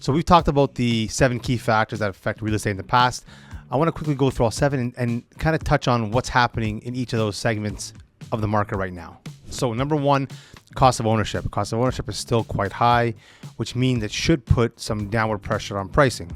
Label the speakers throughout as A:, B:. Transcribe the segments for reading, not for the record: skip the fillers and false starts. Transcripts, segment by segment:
A: So we've talked about the 7 key factors that affect real estate in the past. I want to quickly go through all 7 and kind of touch on what's happening in each of those segments of the market right now. So number 1, cost of ownership. Cost of ownership is still quite high, which means it should put some downward pressure on pricing.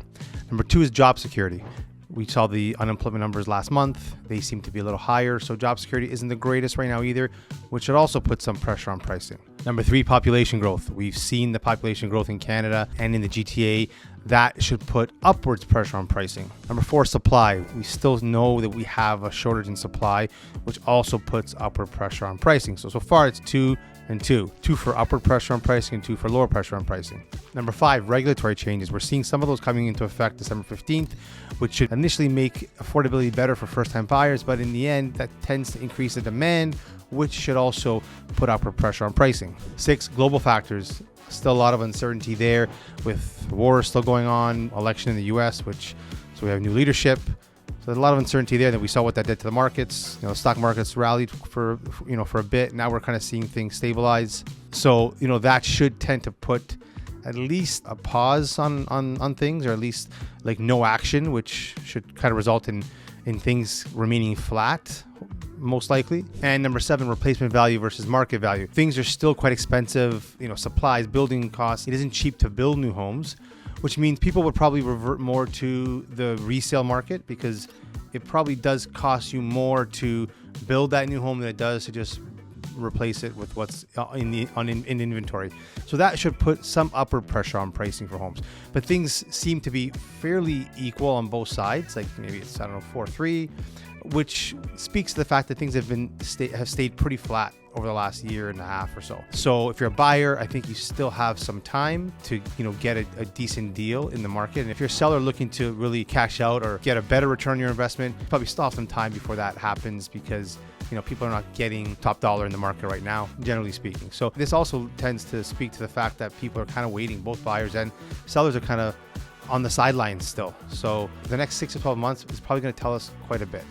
A: Number 2 is job security. We saw the unemployment numbers last month. They seem to be a little higher, so job security isn't the greatest right now either, which should also put some pressure on pricing. Number 3, population growth. We've seen the population growth in Canada and in the GTA. That should put upwards pressure on pricing. Number 4, supply. We still know that we have a shortage in supply, which also puts upward pressure on pricing. So far it's 2 and 2. 2 for upward pressure on pricing and 2 for lower pressure on pricing. Number 5, regulatory changes. We're seeing some of those coming into effect December 15th, which should initially make affordability better for first-time buyers, but in the end, that tends to increase the demand, which should also put upward pressure on pricing. 6, global factors. Still a lot of uncertainty there with war still going on, election in the US, so we have new leadership. So there's a lot of uncertainty there. That we saw what that did to the markets. Stock markets rallied for a bit. Now we're kind of seeing things stabilize. So, that should tend to put at least a pause on things, or at least like no action, which should kind of result in things remaining flat, most likely. And number 7, replacement value versus market value. Things are still quite expensive. Supplies, building costs. It isn't cheap to build new homes, which means people would probably revert more to the resale market, because it probably does cost you more to build that new home than it does to just replace it with what's in inventory. So that should put some upward pressure on pricing for homes. But things seem to be fairly equal on both sides. Like maybe it's 4-3, which speaks to the fact that things have stayed pretty flat over the last year and a half or so. So if you're a buyer, I think you still have some time to get a decent deal in the market. And if you're a seller looking to really cash out or get a better return on your investment, you probably still have some time before that happens, because people are not getting top dollar in the market right now, generally speaking. So this also tends to speak to the fact that people are kind of waiting. Both buyers and sellers are kind of on the sidelines still. So the next 6 to 12 months is probably going to tell us quite a bit.